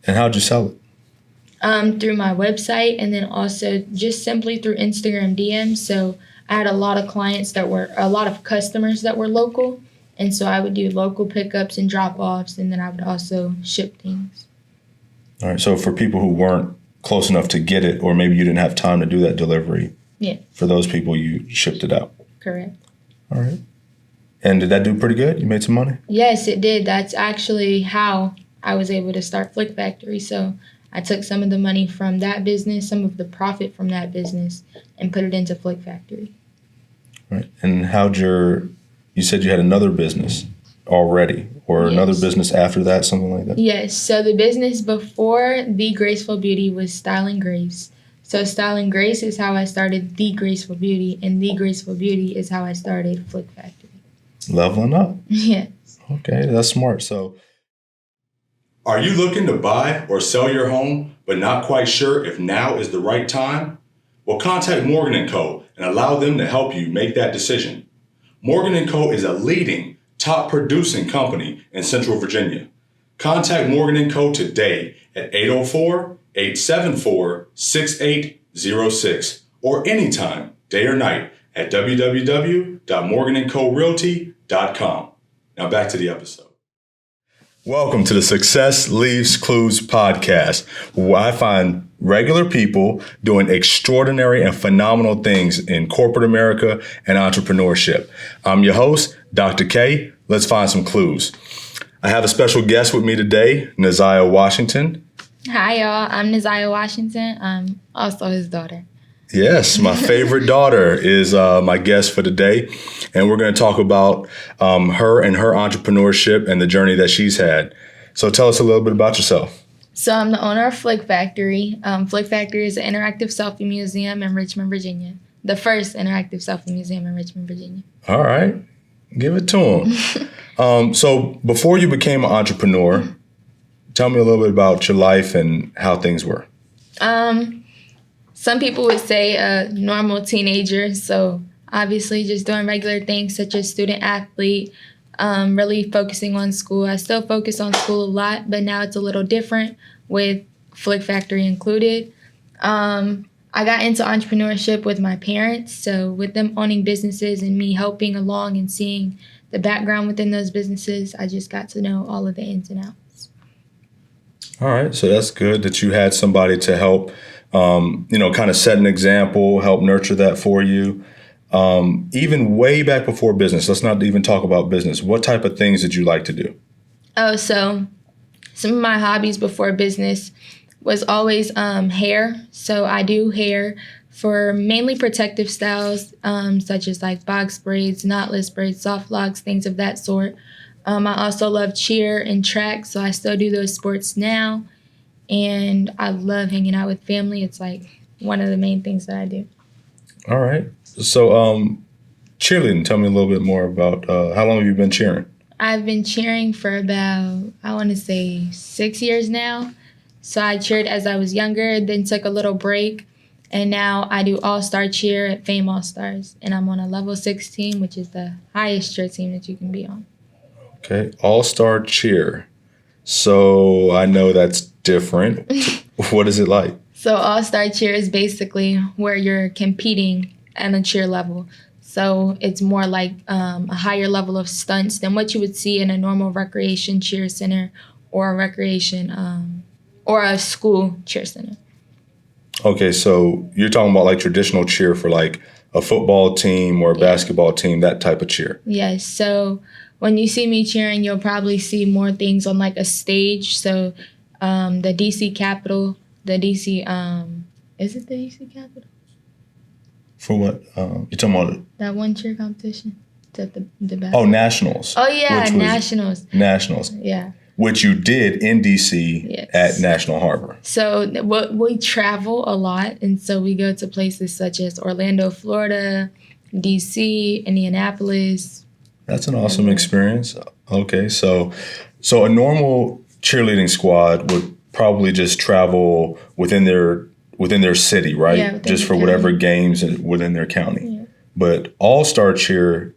And how'd you sell it? Through my website, and then also just simply through Instagram DMs. So I had a lot of customers that were local. And so I would do local pickups and drop-offs, and then I would also ship things. All right. So for people who weren't close enough to get it, or maybe you didn't have time to do that delivery, for those people, you shipped it out. Correct. All right. And did that do pretty good? You made some money? Yes, it did. That's actually how I was able to start Flick Factory. So I took some of the money from that business, some of the profit from that business, and put it into Flick Factory. Right. And you said you had another business already, or another business after that, something like that? Yes. So the business before The Graceful Beauty was Style and Grace. So Style and Grace is how I started The Graceful Beauty, and The Graceful Beauty is how I started Flick Factory. Leveling up. Yes. Okay, that's smart. So, are you looking to buy or sell your home, but not quite sure if now is the right time? Well, contact Morgan & Co. and allow them to help you make that decision. Morgan & Co. is a leading, top producing company in Central Virginia. Contact Morgan & Co. today at 804-874-6806 or anytime, day or night, at www.morganandcorealty.com. Now back to the episode. Welcome to the Success Leaves Clues podcast, where I find regular people doing extraordinary and phenomenal things in corporate America and entrepreneurship. I'm your host, Dr. K. Let's find some clues. I have a special guest with me today, Naziah Washington. Hi, y'all. I'm Naziah Washington. I'm also his daughter. Yes, my favorite daughter is my guest for today, and we're going to talk about her and her entrepreneurship and the journey that she's had. So tell us a little bit about yourself. So I'm the owner of Flick Factory. Flick Factory is an interactive selfie museum in Richmond, Virginia. The first interactive selfie museum in Richmond, Virginia. All right. Give it to him. So before you became an entrepreneur, tell me a little bit about your life and how things were. Some people would say a normal teenager, so obviously just doing regular things such as student athlete, really focusing on school. I still focus on school a lot, but now it's a little different with Flick Factory included. I got into entrepreneurship with my parents, so with them owning businesses and me helping along and seeing the background within those businesses, I just got to know all of the ins and outs. All right, so that's good that you had somebody to help kind of set an example, help nurture that for you. Even way back before business, let's not even talk about business. What type of things did you like to do? Oh, so some of my hobbies before business was always hair. So I do hair for mainly protective styles, such as like box braids, knotless braids, soft locks, things of that sort. I also love cheer and track, so I still do those sports now. And I love hanging out with family. It's like one of the main things that I do. All right. So cheerleading, tell me a little bit more about how long have you been cheering? I've been cheering for about, I want to say 6 years now. So I cheered as I was younger, then took a little break. And now I do all-star cheer at Fame All-Stars. And I'm on a level 6 team, which is the highest cheer team that you can be on. Okay. All-star cheer. So I know that's different. What is it like? So all-star cheer is basically where you're competing at a cheer level. So it's more like a higher level of stunts than what you would see in a normal recreation cheer center or a recreation or a school cheer center. Okay, so you're talking about like traditional cheer for like a football team or a basketball team, that type of cheer. Yes. So when you see me cheering, you'll probably see more things on like a stage. So the DC Capitol, the DC, is it the DC Capitol? For what? You're talking about that one cheer competition? Is that the best? Oh, Nationals. Oh, yeah, Nationals. Nationals. Yeah. Which you did in DC at National Harbor. So we travel a lot, and so we go to places such as Orlando, Florida, DC, Indianapolis. That's an awesome experience. Okay, so a normal cheerleading squad would probably just travel within their city, right? Yeah, just for whatever games within their county. Yeah. But all-star cheer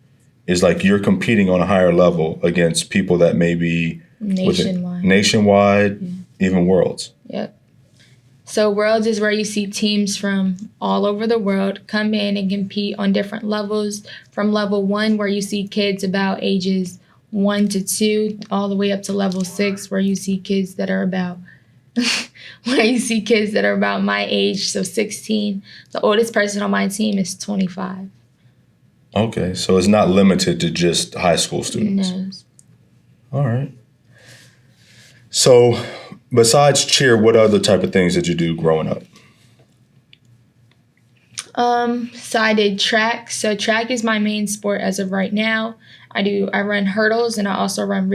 is like you're competing on a higher level against people that may be nationwide. Nationwide. Yeah. even Worlds. Yep. So Worlds is where you see teams from all over the world come in and compete on different levels. From level 1, where you see kids about ages 1 to 2, all the way up to level 6, where you see kids that are about my age, so 16. The oldest person on my team is 25. Okay, so it's not limited to just high school students. No. All right. So besides cheer, what other type of things did you do growing up? So I did track. So track is my main sport as of right now. I run hurdles, and I also run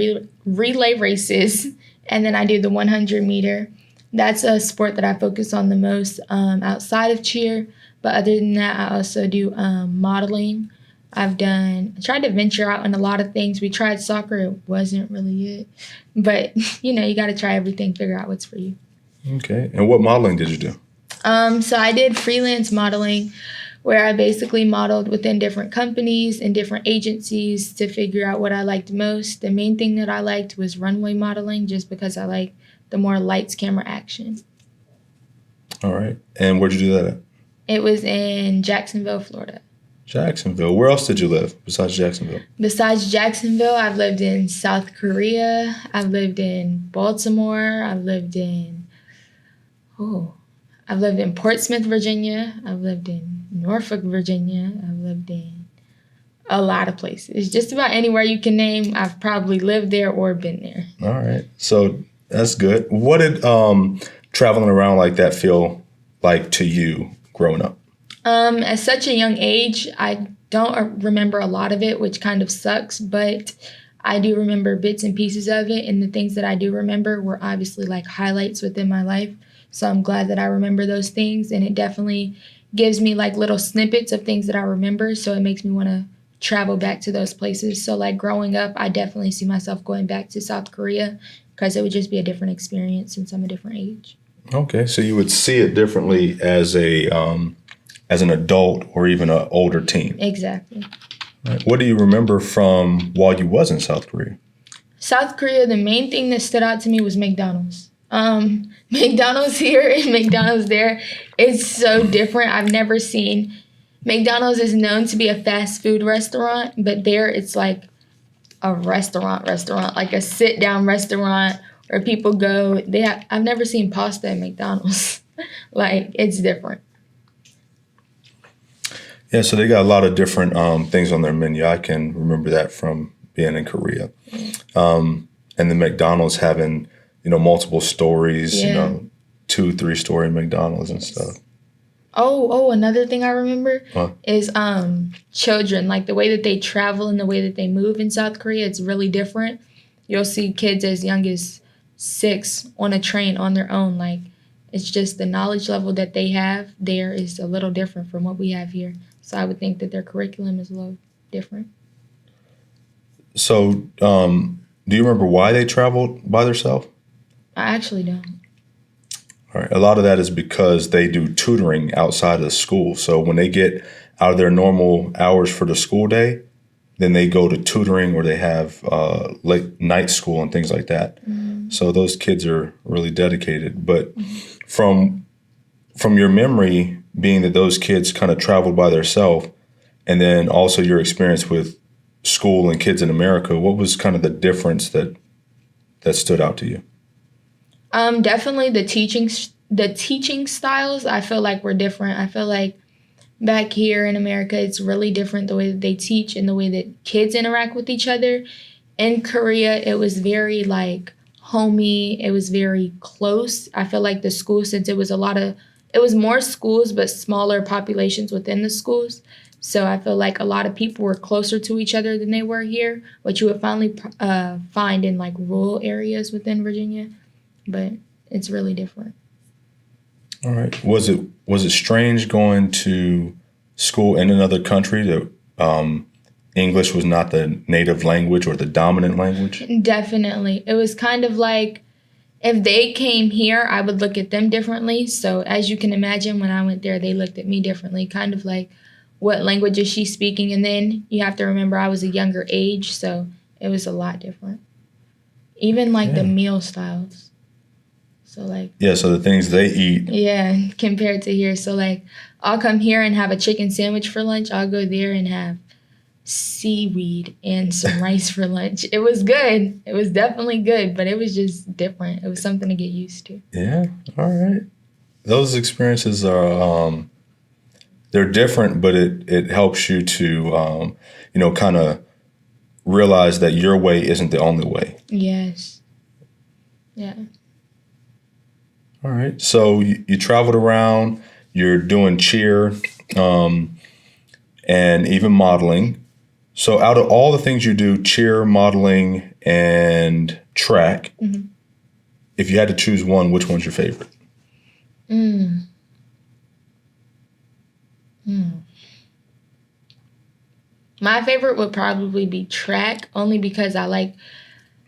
relay races, and then I do the 100 meter. That's a sport that I focus on the most outside of cheer. But other than that, I also do modeling. I tried to venture out on a lot of things. We tried soccer. It wasn't really it. But, you got to try everything, figure out what's for you. Okay. And what modeling did you do? So I did freelance modeling, where I basically modeled within different companies and different agencies to figure out what I liked most. The main thing that I liked was runway modeling, just because I like the more lights, camera, action. All right. And where'd you do that at? It was in Jacksonville, Florida. Jacksonville. Where else did you live besides Jacksonville? Besides Jacksonville, I've lived in South Korea. I've lived in Baltimore. I've lived in Portsmouth, Virginia. I've lived in Norfolk, Virginia. I've lived in a lot of places. Just about anywhere you can name, I've probably lived there or been there. All right. So that's good. What did traveling around like that feel like to you growing up? At such a young age, I don't remember a lot of it, which kind of sucks, but I do remember bits and pieces of it, and the things that I do remember were obviously like highlights within my life. So I'm glad that I remember those things, and it definitely gives me like little snippets of things that I remember, so it makes me want to travel back to those places. So like growing up, I definitely see myself going back to South Korea, because it would just be a different experience since I'm a different age. Okay, so you would see it differently as an adult or even an older teen. Exactly. Right. What do you remember from while you was in South Korea? South Korea, the main thing that stood out to me was McDonald's. McDonald's here and McDonald's there. It's so different. I've never seen. McDonald's is known to be a fast food restaurant, but there it's like a restaurant, like a sit-down restaurant where people go. I've never seen pasta at McDonald's. Like, it's different. Yeah, so they got a lot of different things on their menu. I can remember that from being in Korea. And the McDonald's having, multiple stories, 2-3 story McDonald's and stuff. Oh, another thing I remember is children. Like the way that they travel and the way that they move in South Korea, it's really different. You'll see kids as young as 6 on a train on their own. Like, it's just the knowledge level that they have there is a little different from what we have here. So I would think that their curriculum is a little different. So do you remember why they traveled by themselves? I actually don't. All right. A lot of that is because they do tutoring outside of school. So when they get out of their normal hours for the school day, then they go to tutoring, or they have late night school and things like that. Mm-hmm. So those kids are really dedicated. But from your memory, being that those kids kind of traveled by themselves, and then also your experience with school and kids in America, what was kind of the difference that stood out to you? Definitely the teaching styles, I feel like were different. I feel like back here in America, it's really different the way that they teach and the way that kids interact with each other. In Korea, it was very like homey. It was very close. I feel like the school, since it was more schools, but smaller populations within the schools. So I feel like a lot of people were closer to each other than they were here, which you would finally find in like rural areas within Virginia. But it's really different. All right. Was it strange going to school in another country that English was not the native language or the dominant language? Definitely. It was kind of like, if they came here, I would look at them differently. So as you can imagine, when I went there, they looked at me differently, kind of like, what language is she speaking? And then you have to remember I was a younger age, so it was a lot different. Even like the meal styles. So like, Yeah, so the things they eat. yeah, compared to here. So like, I'll come here and have a chicken sandwich for lunch. I'll go there and have seaweed and some rice for lunch. It was good. It was definitely good, but it was just different. It was something to get used to. Yeah, all right. Those experiences are they're different, but it helps you to kind of realize that your way isn't the only way. Yes. Yeah. All right. So you traveled around. You're doing cheer, and even modeling. So out of all the things you do, cheer, modeling, and track, if you had to choose one, which one's your favorite? My favorite would probably be track, only because I like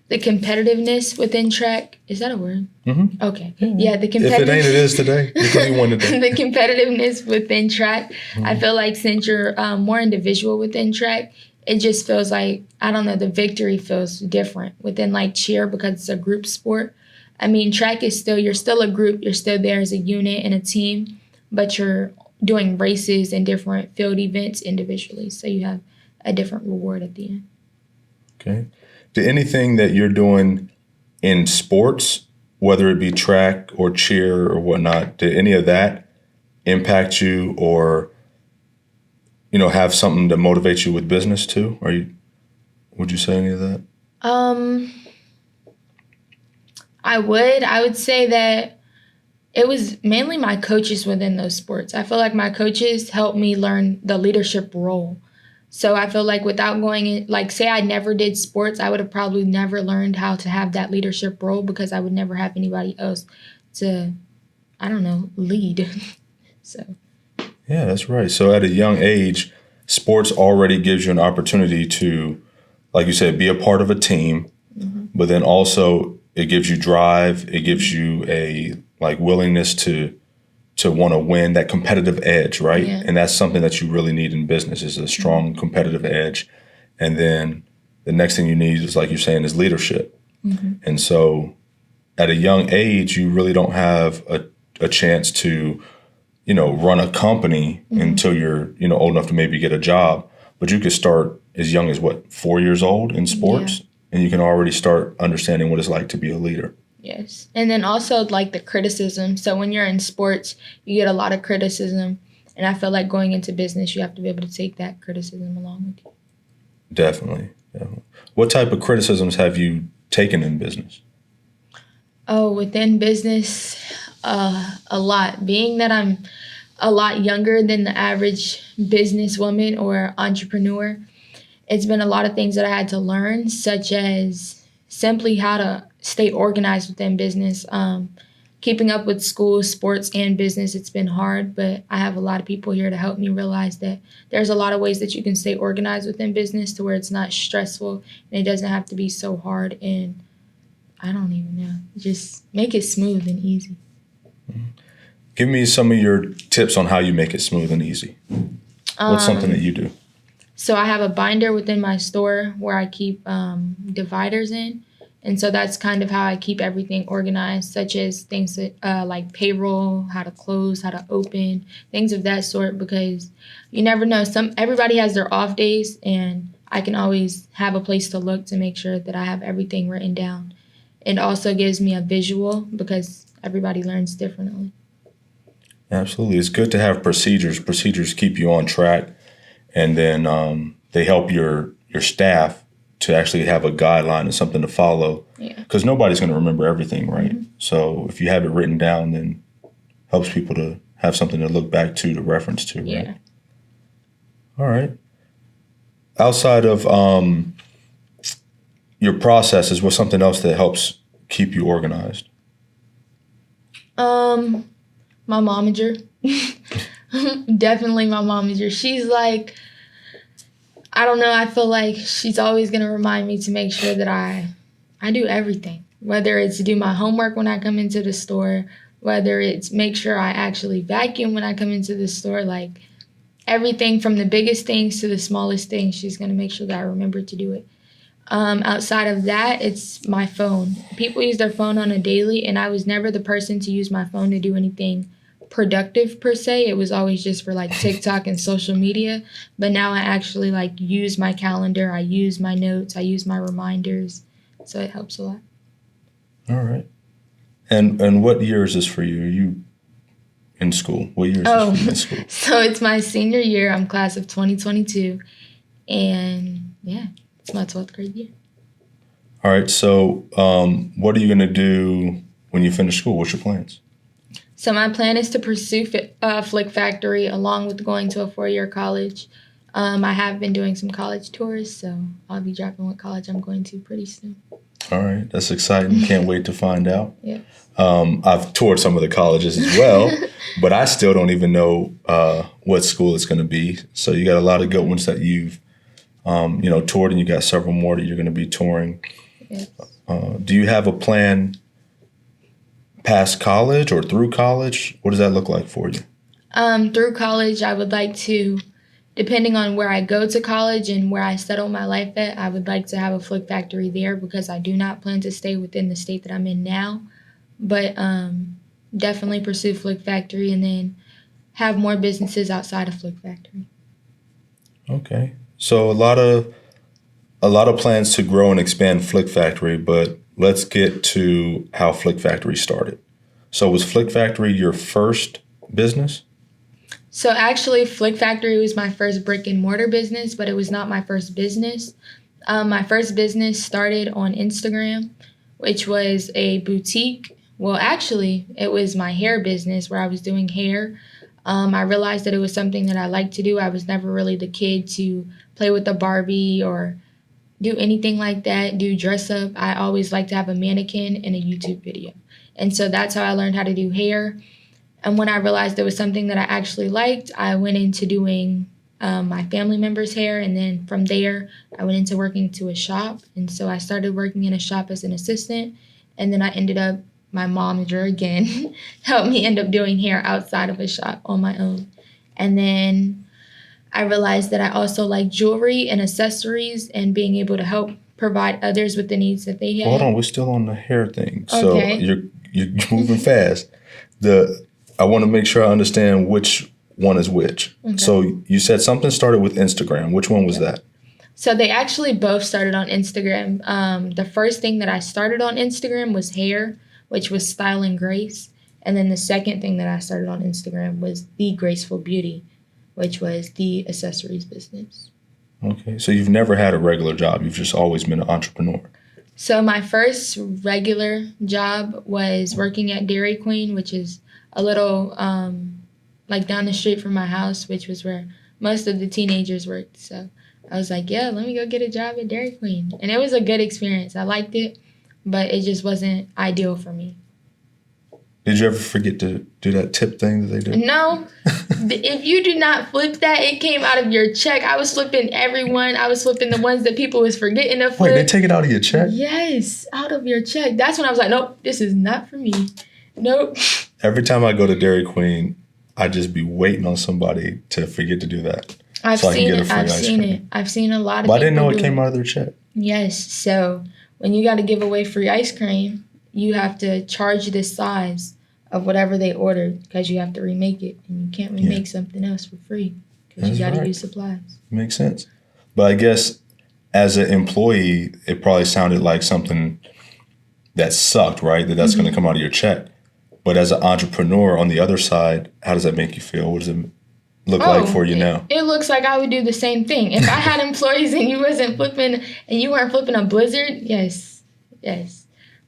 the competitiveness within track. Is that a word? Mm-hmm. Okay. Yeah, the If it ain't, it is today. You can be one today. The competitiveness within track. I feel like since you're more individual within track, it just feels like, I don't know, the victory feels different within like cheer because it's a group sport. I mean, track is still, you're still a group, you're still there as a unit and a team, but you're doing races and different field events individually. So you have a different reward at the end. Okay. Did anything that you're doing in sports, whether it be track or cheer or whatnot, did any of that impact you or, have something to motivate you with business too? Would you say any of that? I would say that it was mainly my coaches within those sports. I feel like my coaches helped me learn the leadership role. So I feel like without going in, like say I never did sports, I would have probably never learned how to have that leadership role because I would never have anybody else to, I don't know, lead. So. Yeah, that's right. So at a young age, sports already gives you an opportunity to, like you said, be a part of a team, but then also it gives you drive. It gives you a willingness to want to win, that competitive edge, right? Yeah. And that's something that you really need in business is a strong competitive edge. And then the next thing you need is, like you're saying, is leadership. And so at a young age, you really don't have a chance to, run a company until you're, old enough to maybe get a job. But you could start as young as 4 years old in sports, and you can already start understanding what it's like to be a leader. Yes. And then also like the criticism. So when you're in sports, you get a lot of criticism. And I feel like going into business, you have to be able to take that criticism along with you. Definitely. What type of criticisms have you taken in business? Oh, within business, a lot. Being that I'm a lot younger than the average businesswoman or entrepreneur, it's been a lot of things that I had to learn, such as simply how to stay organized within business. Keeping up with school, sports, and business, it's been hard, but I have a lot of people here to help me realize that there's a lot of ways that you can stay organized within business to where it's not stressful and it doesn't have to be so hard. And I don't even know, just make it smooth and easy. Give me some of your tips on how you make it smooth and easy. What's something that you do? So I have a binder within my store where I keep dividers in. And so that's kind of how I keep everything organized, such as things that, like payroll, how to close, how to open, things of that sort, because you never know. Everybody has their off days, and I can always have a place to look to make sure that I have everything written down. It also gives me a visual because everybody learns differently. Absolutely. It's good to have procedures. Procedures keep you on track, and then they help your staff to actually have a guideline and something to follow. Yeah. Because nobody's going to remember everything, right? So if you have it written down, then helps people to have something to look back to reference to, right? Yeah. All right. Outside of your processes, what's something else that helps keep you organized? My momager. Definitely my momager. She's like, I don't know, I feel like she's always going to remind me to make sure that I do everything, whether it's do my homework when I come into the store, whether it's make sure I actually vacuum when I come into the store, like everything from the biggest things to the smallest things, she's going to make sure that I remember to do it. Outside of that, it's my phone. People use their phone on a daily, and I was never the person to use my phone to do anything productive per se. It was always just for like TikTok and social media. But now I actually like use my calendar. I use my notes. I use my reminders. So it helps a lot. All right. And what year is this for you? Are you in school? What year is this for you in school? So it's my senior year. I'm class of 2022. And yeah, it's my 12th grade year. All right. So what are you going to do when you finish school? What's your plans? So my plan is to pursue Flick Factory along with going to a 4-year college. I have been doing some college tours, so I'll be dropping what college I'm going to pretty soon. All right. That's exciting. Can't wait to find out. Yeah. I've toured some of the colleges as well, but I still don't even know what school it's going to be. So you got a lot of good ones that you've, toured, and you got several more that you're going to be touring. Yes. Do you have a plan past college or through college? What does that look like for you? Through college, I would like to, depending on where I go to college and where I settle my life at, I would like to have a Flick Factory there because I do not plan to stay within the state that I'm in now. But definitely pursue Flick Factory and then have more businesses outside of Flick Factory. Okay. So a lot of plans to grow and expand Flick Factory, but let's get to how Flick Factory started. So was Flick Factory your first business? So actually, Flick Factory was my first brick and mortar business, but it was not my first business. My first business started on Instagram, which was a boutique. Well, actually, it was my hair business where I was doing hair. I realized that it was something that I liked to do. I was never really the kid to play with a Barbie or do anything like that, do dress up. I always liked to have a mannequin and a YouTube video. And so that's how I learned how to do hair. And when I realized it was something that I actually liked, I went into doing my family members' hair. And then from there, I went into working to a shop. And so I started working in a shop as an assistant. And then I ended up, my momager again, helped me end up doing hair outside of a shop on my own. And then I realized that I also like jewelry and accessories and being able to help provide others with the needs that they have. Hold on, we're still on the hair thing. Okay. So you're moving fast. I want to make sure I understand which one is which. Okay. So you said something started with Instagram. Which one was that? So they actually both started on Instagram. The first thing that I started on Instagram was hair, which was Style and Grace. And then the second thing that I started on Instagram was The Graceful Beauty, which was the accessories business. Okay. So you've never had a regular job. You've just always been an entrepreneur. So my first regular job was working at Dairy Queen, which is a little like down the street from my house, which was where most of the teenagers worked. So I was like, yeah, let me go get a job at Dairy Queen. And it was a good experience. I liked it, but it just wasn't ideal for me. Did you ever forget to do that tip thing that they do? No. If you do not flip that, it came out of your check. I was flipping everyone. I was flipping the ones that people was forgetting to flip. Wait, they take it out of your check? Yes, out of your check. That's when I was like, nope, this is not for me. Nope. Every time I go to Dairy Queen, I just be waiting on somebody to forget to do that. I've seen it. I've seen a lot of people. But I didn't know it came out of their check. Yes. So when you got to give away free ice cream, you have to charge the size of whatever they ordered because you have to remake it. And you can't remake something else for free because you got to use supplies. Makes sense. But I guess as an employee, it probably sounded like something that sucked, right? That's going to come out of your check. But as an entrepreneur on the other side, how does that make you feel? What does it look like for you now? It looks like I would do the same thing. If I had employees and you wasn't flipping and you weren't flipping a Blizzard, yes,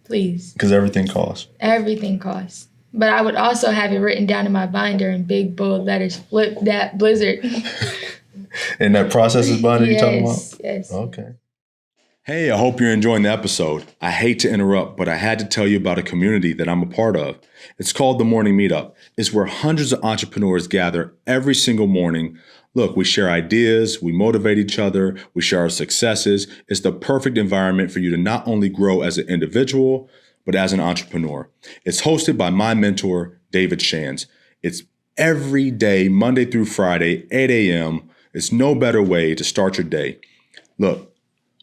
please. Because everything costs. Everything costs. But I would also have it written down in my binder in big bold letters, flip that Blizzard. And that processes binder you're talking about? Yes. Okay. Hey, I hope you're enjoying the episode. I hate to interrupt, but I had to tell you about a community that I'm a part of. It's called the Morning Meetup. It's where hundreds of entrepreneurs gather every single morning. Look, we share ideas, we motivate each other, we share our successes. It's the perfect environment for you to not only grow as an individual, but as an entrepreneur. It's hosted by my mentor, David Shands. It's every day, Monday through Friday, 8 a.m. It's no better way to start your day. Look,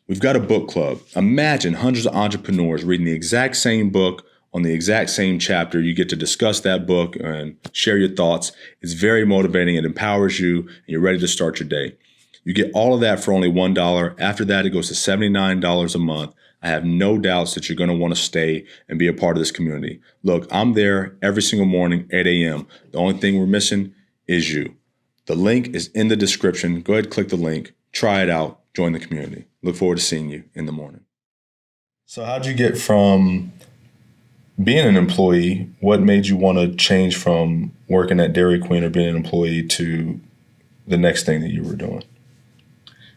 We've got a book club. Imagine hundreds of entrepreneurs reading the exact same book on the exact same chapter. You get to discuss that book and share your thoughts. It's very motivating. It empowers you, and you're ready to start your day. You get all of that for only $1. After that, it goes to $79 a month. I have no doubts that you're going to want to stay and be a part of this community. Look, I'm there every single morning, 8 a.m. The only thing we're missing is you. The link is in the description. Go ahead, click the link, try it out, join the community. Look forward to seeing you in the morning. So how'd you get from being an employee? What made you want to change from working at Dairy Queen or being an employee to the next thing that you were doing?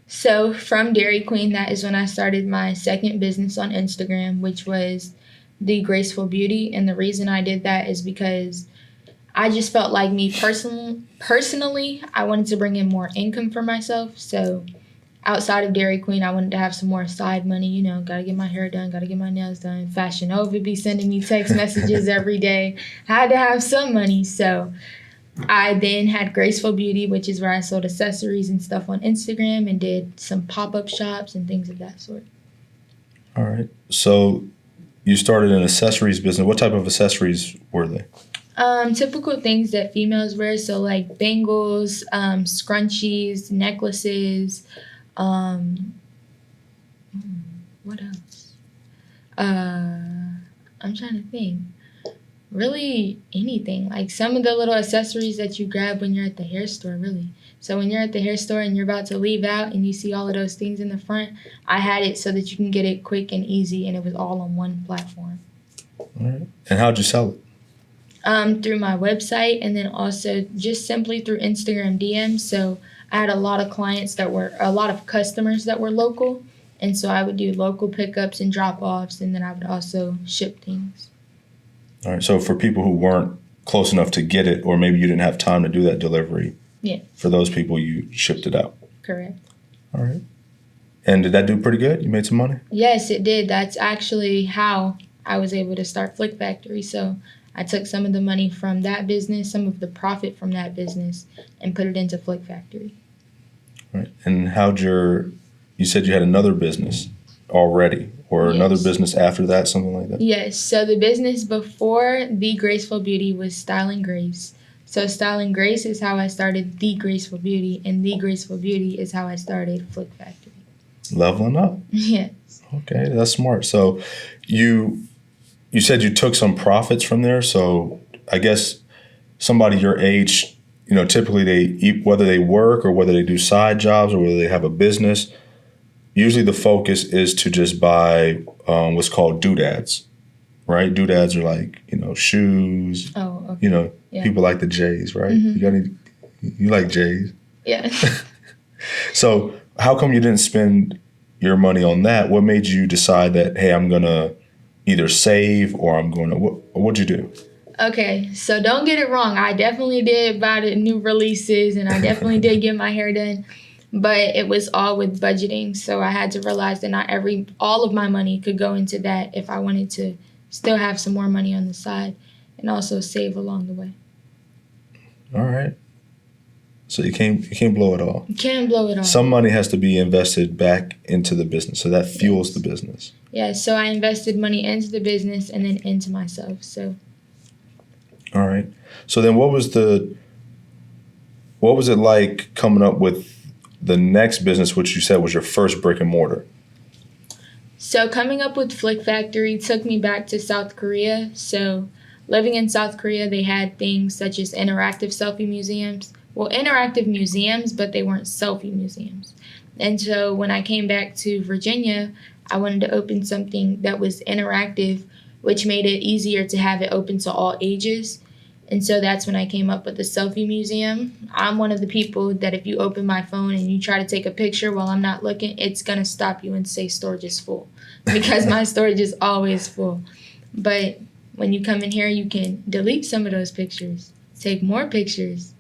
So from Dairy Queen, that is when I started my second business on Instagram, which was The Graceful Beauty. And the reason I did that is because I just felt like me personally, I wanted to bring in more income for myself. So outside of Dairy Queen, I wanted to have some more side money. Got to get my hair done, got to get my nails done. Fashion Nova be sending me text messages every day. Had to have some money. So I then had Graceful Beauty, which is where I sold accessories and stuff on Instagram and did some pop-up shops and things of that sort. All right. So you started an accessories business. What type of accessories were they? Typical things that females wear, so like bangles, scrunchies, necklaces, what else? I'm trying to think. Really anything. Like some of the little accessories that you grab when you're at the hair store, really. So when you're at the hair store and you're about to leave out and you see all of those things in the front, I had it so that you can get it quick and easy, and it was all on one platform. All right. And how'd you sell it? Through my website, and then also just simply through Instagram DMs. So I had a lot of customers that were local, and so I would do local pickups and drop-offs, and then I would also ship things. All right. So for people who weren't close enough to get it, or maybe you didn't have time to do that delivery, yeah, for those people, you shipped it out. Correct. All right. And did that do pretty good? You made some money? Yes, it did. That's actually how I was able to start Flick Factory. So I took some of the money from that business, some of the profit from that business, and put it into Flick Factory. Right. And you said you had another business already, or Yes. another business after that, something like that? Yes. So the business before The Graceful Beauty was Style and Grace. So Style and Grace is how I started The Graceful Beauty, and The Graceful Beauty is how I started Flick Factory. Leveling up. Yes. Okay, that's smart. So you said you took some profits from there. So I guess somebody your age, typically whether they work or whether they do side jobs or whether they have a business, usually the focus is to just buy what's called doodads, right? Doodads are like, shoes. Oh, okay. Yeah. People like the J's, right? Mm-hmm. You like J's. Yeah. So how come you didn't spend your money on that? What made you decide that, hey, I'm going to either save or I'm going to, what'd you do? Okay, so don't get it wrong. I definitely did buy the new releases, and I definitely did get my hair done, but it was all with budgeting. So I had to realize that not all of my money could go into that if I wanted to still have some more money on the side and also save along the way. All right. So you can't blow it all. You can't blow it all. Some money has to be invested back into the business, so that fuels the business. Yeah, so I invested money into the business and then into myself. So. All right. So then what was it like coming up with the next business, which you said was your first brick and mortar? So coming up with Flick Factory took me back to South Korea. So living in South Korea, they had things such as interactive selfie museums. Well, interactive museums, but they weren't selfie museums. And so when I came back to Virginia, I wanted to open something that was interactive, which made it easier to have it open to all ages. And so that's when I came up with the selfie museum. I'm one of the people that if you open my phone and you try to take a picture while I'm not looking, it's going to stop you and say storage is full because my storage is always full. But when you come in here, you can delete some of those pictures, take more pictures,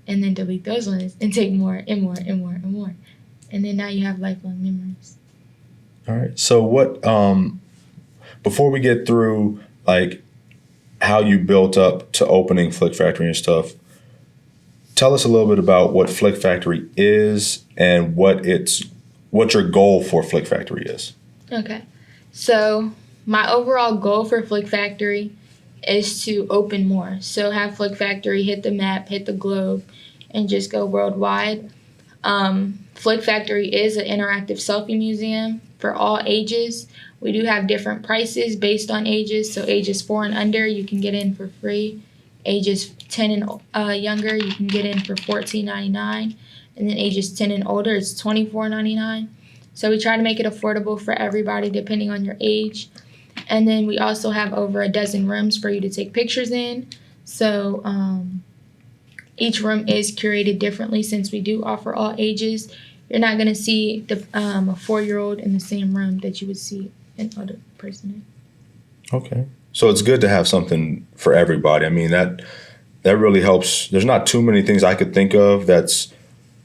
and then delete those ones and take more and more and more and more. And then now you have lifelong memories. All right. So what, before we get through like how you built up to opening Flick Factory and stuff, tell us a little bit about what Flick Factory is and what what your goal for Flick Factory is. Okay. So my overall goal for Flick Factory is to open more. So have Flick Factory hit the map, hit the globe, and just go worldwide. Flick Factory is an interactive selfie museum for all ages. We do have different prices based on ages. So ages 4 and under, you can get in for free. Ages 10 and younger, you can get in for $14.99. And then ages 10 and older, it's $24.99. So we try to make it affordable for everybody depending on your age. And then we also have over a dozen rooms for you to take pictures in. So each room is curated differently since we do offer all ages. You're not going to see a 4-year-old in the same room that you would see an other person in. Okay. So it's good to have something for everybody. I mean, that really helps. There's not too many things I could think of that's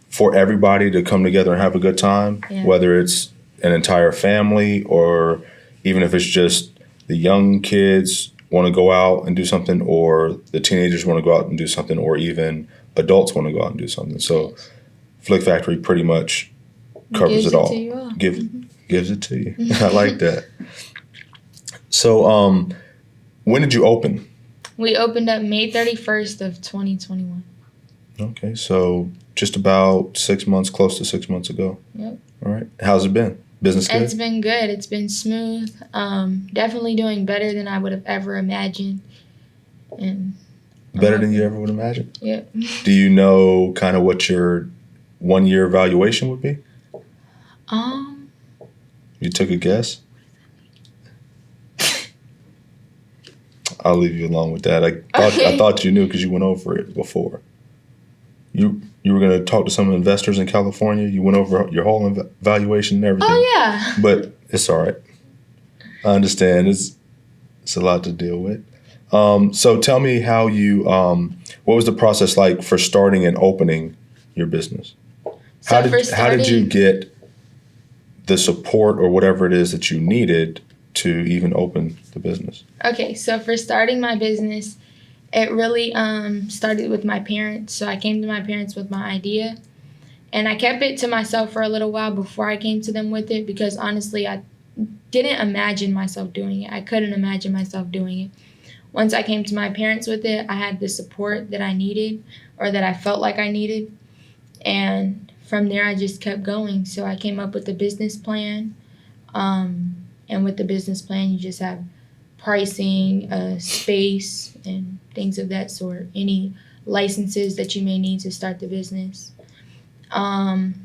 for everybody to come together and have a good time, whether it's an entire family or even if it's just the young kids want to go out and do something, or the teenagers want to go out and do something, or even adults want to go out and do something. So Flick Factory pretty much covers it all. Gives it to you. I like that. So when did you open? We opened up May 31st of 2021. Okay, so just about 6 months, close to 6 months ago. Yep. All right. How's it been? Business good? It's been good. It's been smooth. Definitely doing better than I would have ever imagined. And better than you ever would imagine? Yep. Do you know kind of what your 1-year valuation would be? You took a guess? I'll leave you alone with that. I thought you knew because you went over it before. You were going to talk to some investors in California. You went over your whole valuation and everything. Oh, yeah. But it's all right. I understand. It's a lot to deal with. So tell me how you, what was the process like for starting and opening your business? How did you get the support or whatever it is that you needed to even open the business? Okay, so for starting my business, it really started with my parents. So I came to my parents with my idea, and I kept it to myself for a little while before I came to them with it because honestly, I didn't imagine myself doing it. I couldn't imagine myself doing it. Once I came to my parents with it, I had the support that I needed or that I felt like I needed. And from there, I just kept going. So I came up with a business plan. And with the business plan, you just have pricing, space, and things of that sort. Any licenses that you may need to start the business. And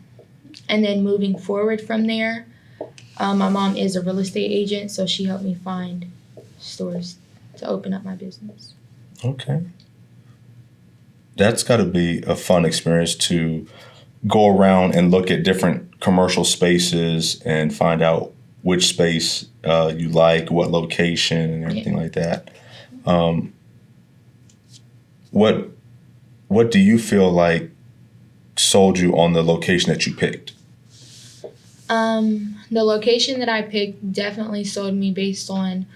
then moving forward from there, my mom is a real estate agent, so she helped me find stores to open up my business. Okay. That's got to be a fun experience to go around and look at different commercial spaces and find out which space you like, what location, and everything like that. What do you feel like sold you on the location that you picked? The location that I picked definitely sold me based on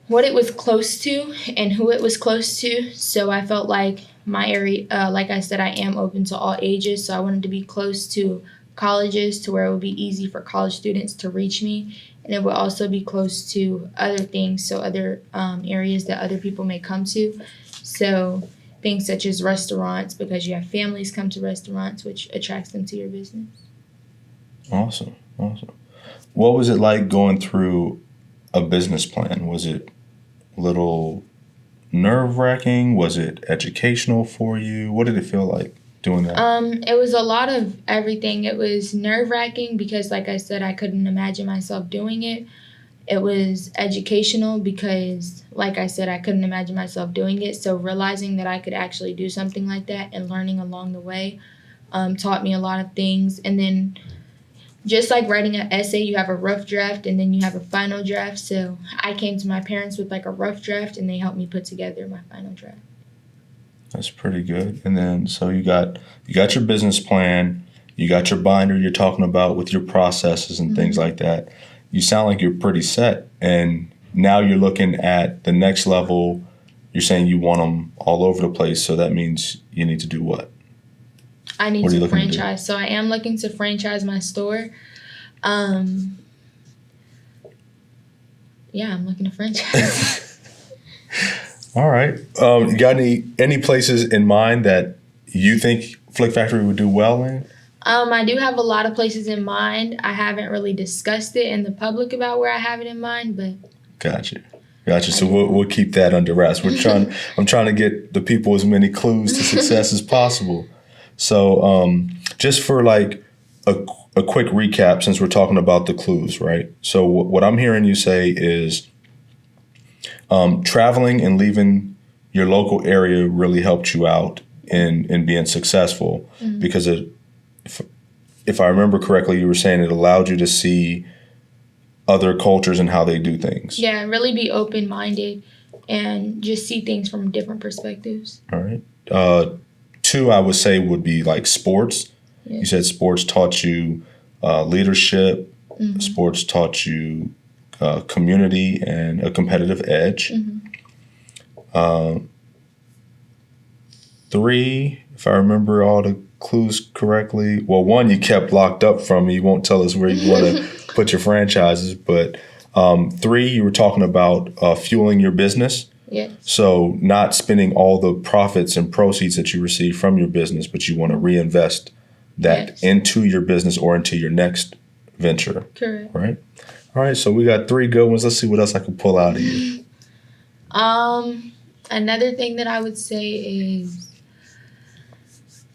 what it was close to and who it was close to. So I felt like my area, like I said, I am open to all ages. So I wanted to be close to colleges to where it would be easy for college students to reach me. And it would also be close to other things, so other areas that other people may come to. So things such as restaurants, because you have families come to restaurants, which attracts them to your business. Awesome. What was it like going through a business plan? Was it a little nerve-wracking? Was it educational for you? What did it feel like doing that? It was a lot of everything. It was nerve-wracking because, like I said, I couldn't imagine myself doing it. It was educational because, like I said, I couldn't imagine myself doing it. So realizing that I could actually do something like that and learning along the way taught me a lot of things. And then just like writing an essay, you have a rough draft and then you have a final draft. So I came to my parents with like a rough draft and they helped me put together my final draft. That's pretty good. And then so you got your business plan, you got your binder you're talking about with your processes and things like that. You sound like you're pretty set. And now you're looking at the next level. You're saying you want them all over the place. So that means you need to do what? I need What are you to looking to do? franchise. So I am looking to franchise my store. Yeah, I'm looking to franchise. All right. You got any places in mind that you think Flick Factory would do well in? I do have a lot of places in mind. I haven't really discussed it in the public about where I have it in mind, but Gotcha. So we'll keep that under wraps. I'm trying to get the people as many clues to success as possible. So just for like a quick recap, since we're talking about the clues, right? So what I'm hearing you say is traveling and leaving your local area really helped you out in being successful because if I remember correctly, you were saying it allowed you to see other cultures and how they do things. yeah, really be open-minded and just see things from different perspectives. All right. 2, I would say, would be like sports. Yeah. You said sports taught you leadership. Sports taught you community and a competitive edge. 3, if I remember all the clues correctly, well, 1 you kept locked up from me. You won't tell us where you want to put your franchises, but 3, you were talking about fueling your business. Yes. So not spending all the profits and proceeds that you receive from your business, but you want to reinvest that into your business or into your next venture. Correct. Right? All right. So we got 3 good ones. Let's see what else I can pull out of you. Another thing that I would say is,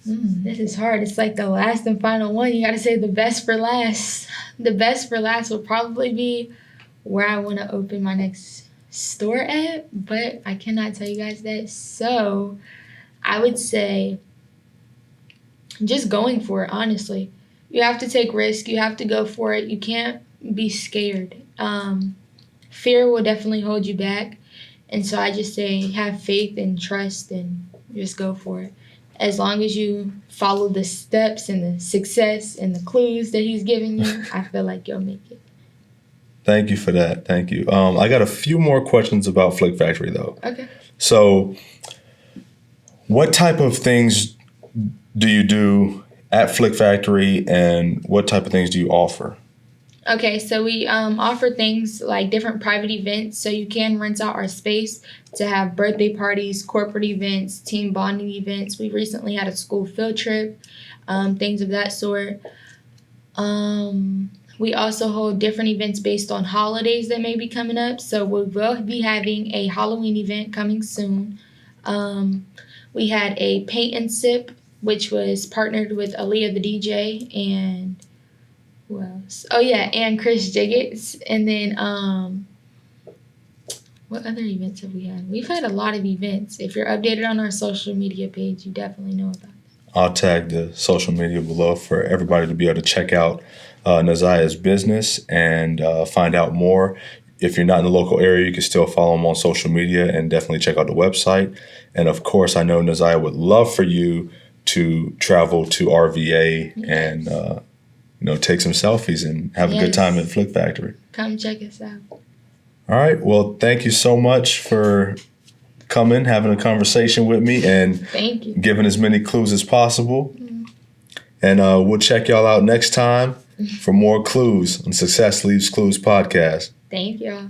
this is hard. It's like the last and final one. You got to say the best for last. The best for last would probably be where I want to open my next store at, but I cannot tell you guys that. So I would say just going for it, honestly. You have to take risk. You have to go for it. You can't be scared. Fear will definitely hold you back. And so I just say have faith and trust and just go for it. As long as you follow the steps and the success and the clues that he's giving you, I feel like you'll make it. Thank you for that. Thank you. I got a few more questions about Flick Factory, though. Okay. So what type of things do you do at Flick Factory, and what type of things do you offer? Okay, so we offer things like different private events. So you can rent out our space to have birthday parties, corporate events, team bonding events. We recently had a school field trip, things of that sort. We also hold different events based on holidays that may be coming up. So we will be having a Halloween event coming soon. We had a paint and sip, which was partnered with Aaliyah the DJ and who else? Oh yeah, and Chris Jiggets. And then what other events have we had? We've had a lot of events. If you're updated on our social media page, you definitely know about it. I'll tag the social media below for everybody to be able to check out Naziah's business and find out more. If you're not in the local area, you can still follow him on social media and definitely check out the website. And of course, I know Naziah would love for you to travel to RVA and take some selfies and have a good time at Flick Factory. Come check us out. All right. Well, thank you so much for coming, having a conversation with me, and Thank you. giving as many clues as possible. And we'll check y'all out next time for more clues on Success Leaves Clues podcast. Thank y'all.